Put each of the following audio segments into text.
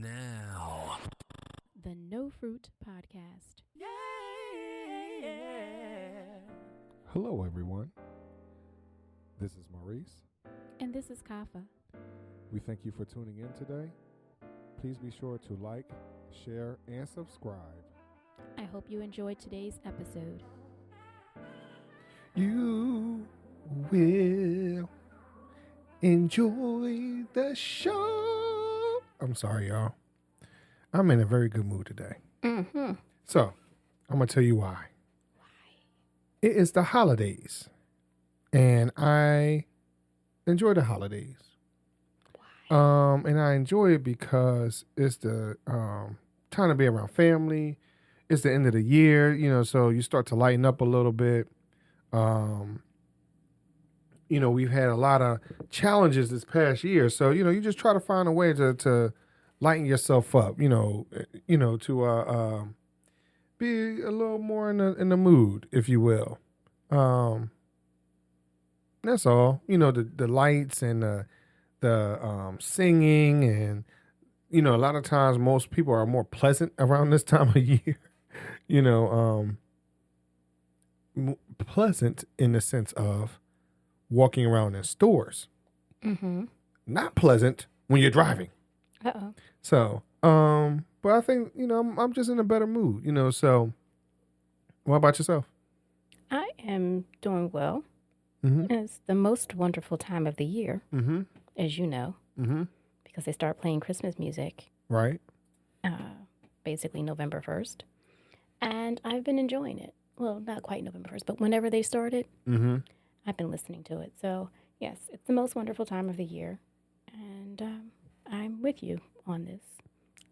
Now, the NoFruitPodcast. Hello, everyone. This is Maurice. And this is Kafi. We thank you for tuning in today. Please be sure to like, share, and subscribe. I hope you enjoyed today's episode. You will enjoy the show. I'm sorry, y'all. I'm in a very good mood today. Mm-hmm. So, I'm going to tell you why. It is the holidays, and I enjoy the holidays. And I enjoy it because it's the time to be around family. It's the end of the year, so you start to lighten up a little bit. We've had a lot of challenges this past year, so you just try to find a way to lighten yourself up, to be a little more in the mood, if you will. That's all. The lights and the singing, and a lot of times most people are more pleasant around this time of year. Pleasant in the sense of walking around in stores. Mm-hmm. Not pleasant when you're driving. Uh-oh. So, but I think, I'm just in a better mood, so what about yourself? I am doing well. Mm-hmm. It's the most wonderful time of the year, Mm-hmm. as you know, Mm-hmm. because they start playing Christmas music Right. basically November 1st. And I've been enjoying it. Well, not quite November 1st, but whenever they started, Mm-hmm. I've been listening to it. So, yes, it's the most wonderful time of the year. And I'm with you on this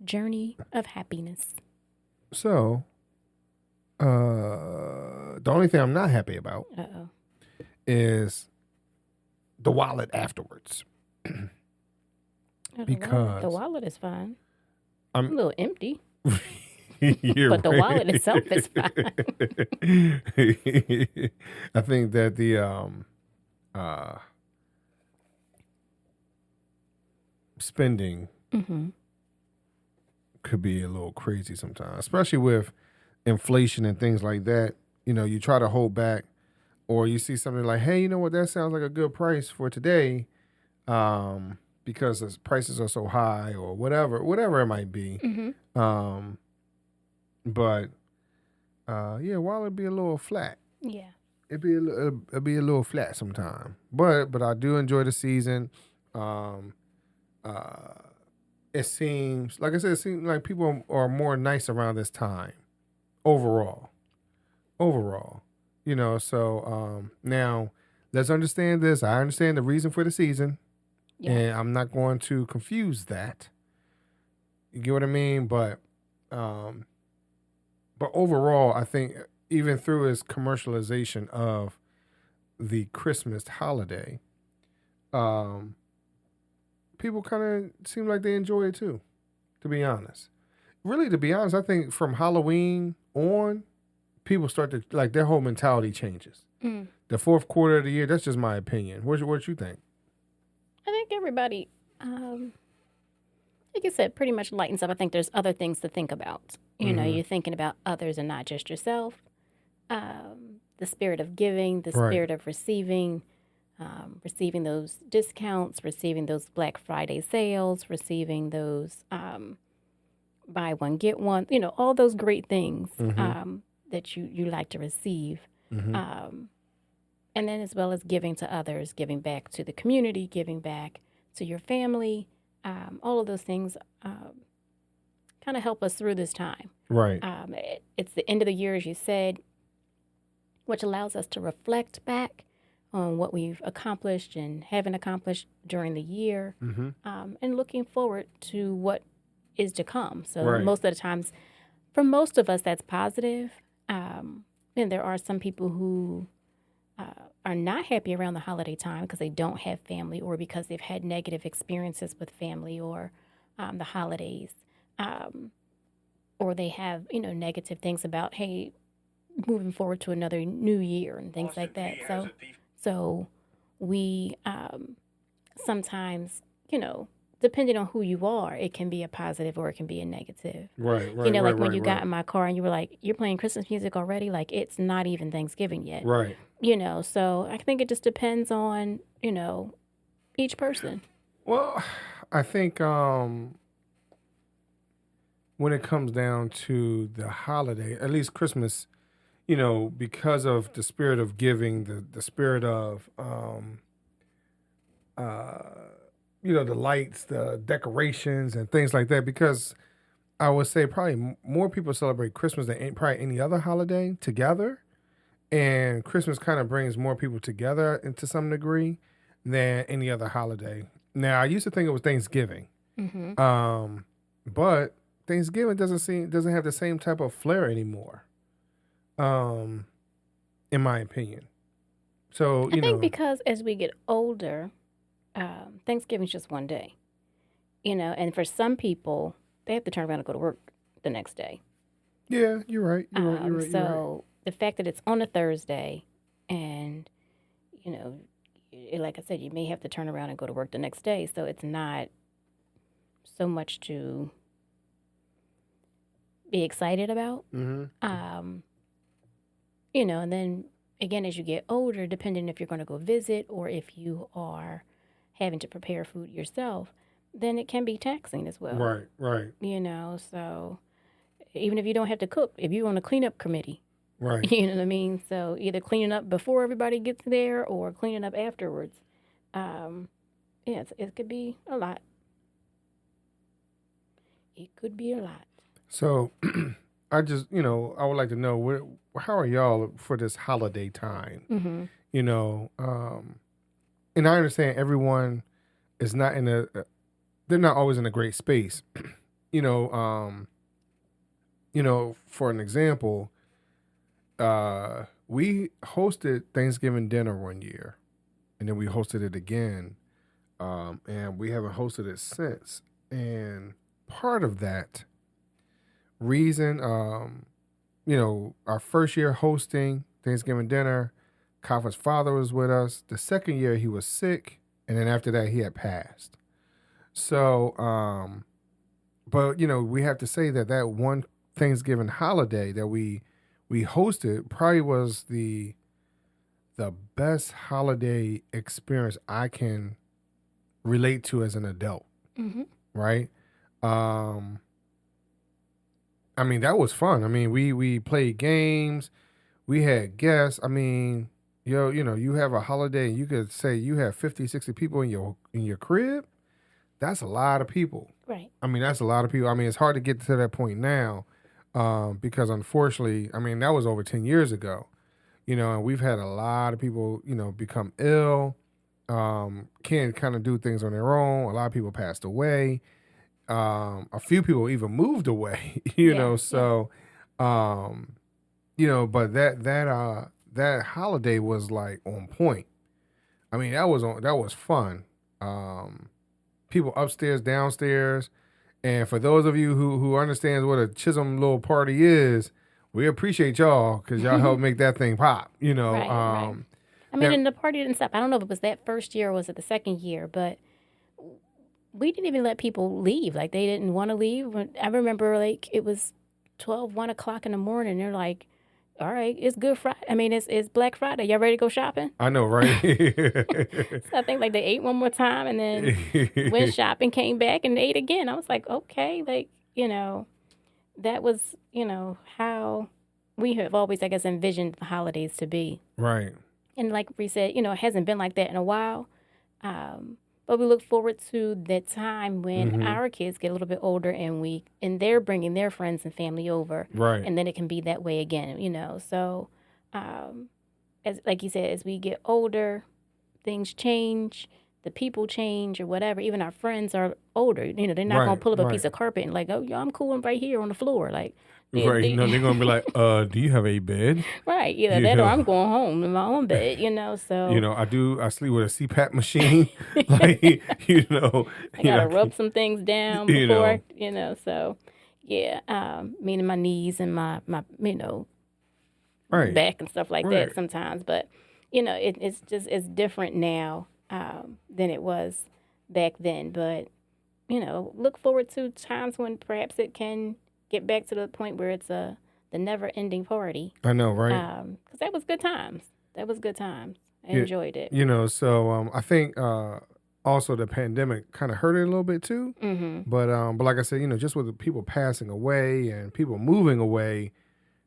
journey of happiness. So, the only thing I'm not happy about Uh-oh. is the wallet afterwards. Oh, Because the wallet is fine. I'm a little empty. You're But the right. wallet itself is fine. I think that the spending Mm-hmm. could be a little crazy sometimes, especially with inflation and things like that. You try to hold back, or you see something like, hey, you know what, that sounds like a good price for today, because the prices are so high, or whatever it might be. Mm-hmm. But while it'd be a little flat, Yeah. it'd be a little flat sometime. But I do enjoy the season. It seems like like people are more nice around this time. Overall. So now let's understand this. I understand the reason for the season, Yeah. and I'm not going to confuse that. You get what I mean? But overall, I think even through its commercialization of the Christmas holiday, people kind of seem like they enjoy it too, to be honest. Really, to be honest, I think from Halloween on, people start to, like, their whole mentality changes. Mm. The fourth quarter of the year, that's just my opinion. What you think? I think everybody, like I said, pretty much lightens up. I think there's other things to think about. Mhm. You're thinking about others and not just yourself. The spirit of giving, the Right. spirit of receiving those discounts, receiving those Black Friday sales, receiving those buy one, get one, all those great things Mhm. that you like to receive. Mm-hmm. And then as well as giving to others, giving back to the community, giving back to your family, all of those things kind of help us through this time. Right. It's the end of the year, as you said, which allows us to reflect back on what we've accomplished and haven't accomplished during the year, Mm-hmm. and looking forward to what is to come. So Right. most of the times, for most of us, that's positive. And there are some people who are not happy around the holiday time because they don't have family, or because they've had negative experiences with family or the holidays, or they have negative things about, hey, moving forward to another new year and things like that. So we sometimes depending on who you are, it can be a positive or it can be a negative. Right, right, You know, right, like when right, you right. got in my car and you were like, you're playing Christmas music already? Like, it's not even Thanksgiving yet. Right. You know, so I think it just depends on, you know, each person. Well, I think when it comes down to the holiday, at least Christmas, you know, because of the spirit of giving, the spirit of you know, the lights, the decorations, and things like that. Because I would say probably more people celebrate Christmas than probably any other holiday together, and Christmas kind of brings more people together to some degree than any other holiday. Now, I used to think it was Thanksgiving, Mm-hmm. but Thanksgiving doesn't have the same type of flair anymore, in my opinion. So I you think know, because as we get older, Thanksgiving's just one day, you know, and for some people, they have to turn around and go to work the next day. yeah, you're right, you're right, you're right, you're right. So the fact that it's on a Thursday and, you know, like I said, you may have to turn around and go to work the next day. So it's not so much to be excited about. Mm-hmm. You know, and then again, as you get older, depending if you're going to go visit or if you are having to prepare food yourself, then it can be taxing as well. Right, right, You know, so even if you don't have to cook, if you're on a cleanup committee, right. you know what I mean? So either cleaning up before everybody gets there or cleaning up afterwards. Um, yeah, it could be a lot. It could be a lot. So, I just, you know, I would like to know how are y'all for this holiday time? Mm-hmm. You know, and I understand everyone is not in they're not always in a great space. you know, for an example, we hosted Thanksgiving dinner one year, and then we hosted it again, and we haven't hosted it since. And part of that reason, you know, our first year hosting Thanksgiving dinner, Kafa's father was with us. The second year he was sick, and then after that he had passed. So, but you know, we have to say that one Thanksgiving holiday that we hosted probably was the best holiday experience I can relate to as an adult. Mm-hmm. Right? I mean, that was fun. I mean, we played games, we had guests. I mean, you know, you have a holiday and you could say you have 50, 60 people in your crib. That's a lot of people. Right. I mean, that's a lot of people. I mean, it's hard to get to that point now, because unfortunately, I mean, that was over 10 years ago. You know, and we've had a lot of people, you know, become ill, can't kind of do things on their own. A lot of people passed away. A few people even moved away, you know, so, you know, but that holiday was like on point. I mean, that was fun. People upstairs, downstairs, and for those of you who understands what a Chisholm little party is, we appreciate y'all because y'all helped make that thing pop, you know. Right, right. I mean, and the party didn't stop. I don't know if it was that first year or was it the second year, but we didn't even let people leave. Like, they didn't want to leave. I remember, like, it was 12, 1 o'clock in the morning. They're like, all right, it's Good Friday. I mean, it's Black Friday. Y'all ready to go shopping? I know, right? So I think, like, they ate one more time and then went shopping, came back, and ate again. I was like, okay, like, you know, that was, you know, how we have always, I guess, envisioned the holidays to be. Right. And like we said, you know, it hasn't been like that in a while. But we look forward to that time when our kids get a little bit older and they're bringing their friends and family over. Right. And then it can be that way again, you know. So, as like you said, as we get older, things change, the people change or whatever. Even our friends are older. You know, they're not going to pull up a piece of carpet and like, oh, yeah, I'm cool right here on the floor. Like, right. No, they're going to be like, do you have a bed? Right. Either that or I'm going home in my own bed, you know, so. You know, I sleep with a CPAP machine. Like, you know. I got to rub some things down before, you know, so, yeah. Meaning my knees and my you know, back and stuff like that sometimes. But, you know, it's different now than it was back then. But look forward to times when perhaps it can get back to the point where it's the never-ending party. I know, right? Because that was good times. That was good times. I enjoyed it. So I think also the pandemic kind of hurt it a little bit too. Mm-hmm. But like I said, just with the people passing away and people moving away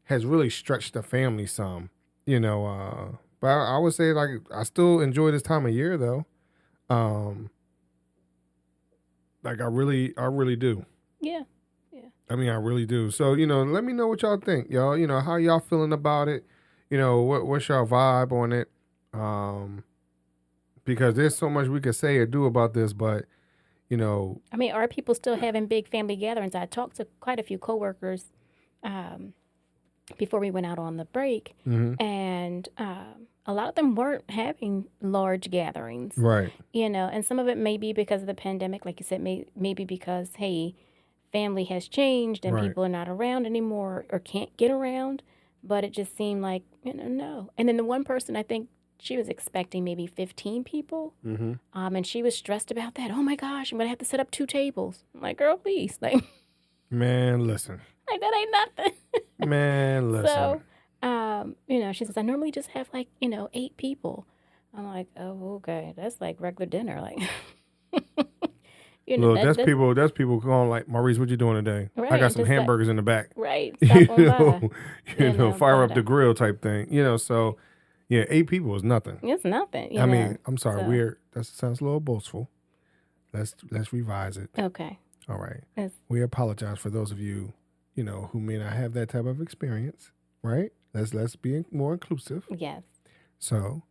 has really stretched the family some. But I would say like I still enjoy this time of year though. Like I really do. Yeah. I mean, I really do. So, let me know what y'all think, y'all. How y'all feeling about it? What's y'all vibe on it? Because there's so much we could say or do about this, but, I mean, are people still having big family gatherings? I talked to quite a few coworkers before we went out on the break, mm-hmm. and a lot of them weren't having large gatherings. Right. And some of it may be because of the pandemic, like you said, maybe because, hey, family has changed and right. people are not around anymore or can't get around, but it just seemed like, no. And then the one person, I think she was expecting maybe 15 people, mm-hmm. And she was stressed about that. Oh my gosh, I'm going to have to set up 2 tables. I'm like, girl, please. Like, man, listen. Like, that ain't nothing. Man, listen. So, she says, I normally just have 8 people. I'm like, oh, okay. That's like regular dinner. Like, look, that's people going like, Maurice, what you doing today? Right, I got some hamburgers in the back. Right. Stop on by. Fire up the grill type thing. So yeah, 8 people is nothing. It's nothing. I mean, I'm sorry, that sounds a little boastful. Let's revise it. Okay. All right. We apologize for those of you, who may not have that type of experience, right? Let's be more inclusive. Yes. So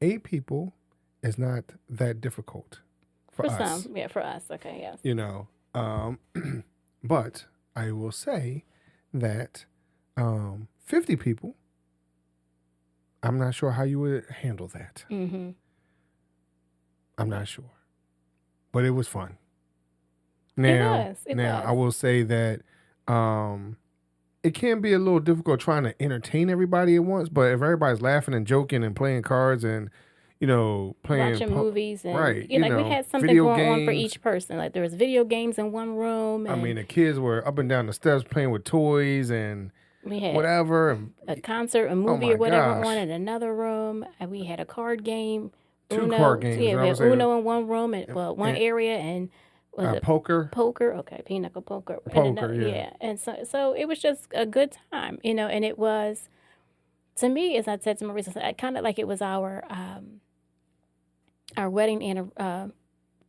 8 people is not that difficult. For us. Some, for us, okay, yes. But I will say that 50 people, I'm not sure how you would handle that. Mm-hmm. I'm not sure. But it was fun. Now, it was. I will say that it can be a little difficult trying to entertain everybody at once, but if everybody's laughing and joking and playing cards and playing watching movies and right, we had something going on for each person. Like there was video games in one room. And I mean, the kids were up and down the steps playing with toys and we had whatever. And a concert, a movie, or whatever on in another room. And we had a card game. 2 card games. Yeah, we had Uno in one room and one area and poker. Poker, okay, pinochle poker. Poker, yeah. And so it was just a good time, and it was, to me, as I said to Maurice, I kind of like it was our wedding and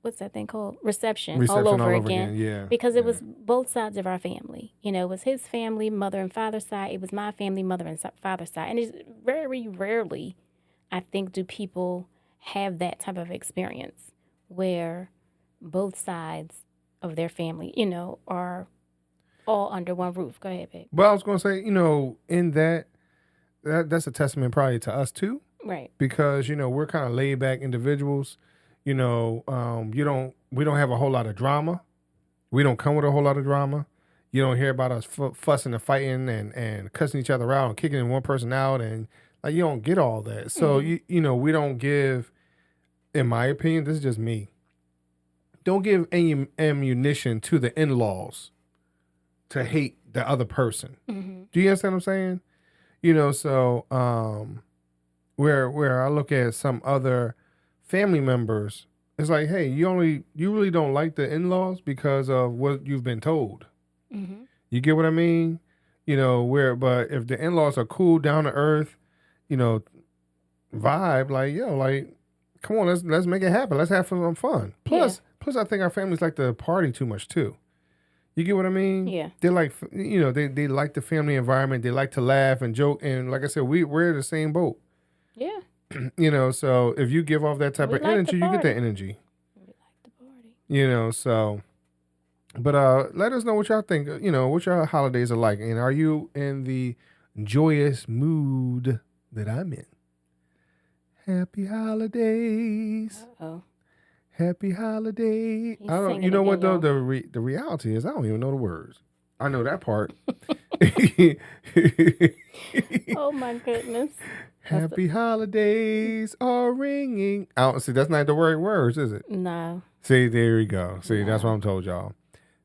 what's that thing called? Reception all over again. Yeah. Because it was both sides of our family. It was his family, mother and father's side. It was my family, mother and father's side. And it's very rarely, I think, do people have that type of experience where both sides of their family, are all under one roof. Go ahead, babe. Well, I was going to say, in that's a testament probably to us too. Right. Because, we're kind of laid back individuals. We don't have a whole lot of drama. We don't come with a whole lot of drama. You don't hear about us fussing and fighting and cussing each other out and kicking one person out. And like, you don't get all that. So, we don't give, in my opinion, this is just me. Don't give any ammunition to the in-laws to hate the other person. Mm-hmm. Do you understand what I'm saying? So, where I look at some other family members, it's like, hey, you really don't like the in-laws because of what you've been told. Mm-hmm. You get what I mean? But if the in-laws are cool, down to earth, vibe, come on, let's make it happen. Let's have some fun. Plus, I think our families like to party too much too. You get what I mean? Yeah. They like, they like the family environment. They like to laugh and joke. And like I said, we're in the same boat. Yeah. So if you give off that type of energy, you get that energy. We like to party. So. But let us know what y'all think. What your holidays are like. And are you in the joyous mood that I'm in? Happy holidays. Uh-oh. Happy holidays. I don't. You know what though? The reality is I don't even know the words. I know that part. Oh my goodness. Happy holidays are ringing. I don't see. That's not the right words, is it? No. See, there we go. See, that's what I'm told y'all.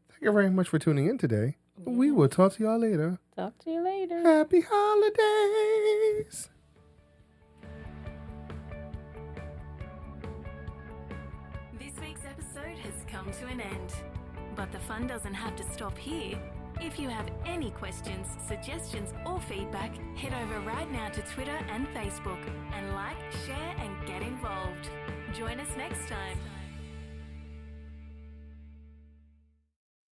Thank you very much for tuning in today. Yeah. We will talk to y'all later. Talk to you later. Happy holidays. This week's episode has come to an end. But the fun doesn't have to stop here. If you have any questions, suggestions, or feedback, head over right now to Twitter and Facebook and like, share, and get involved. Join us next time.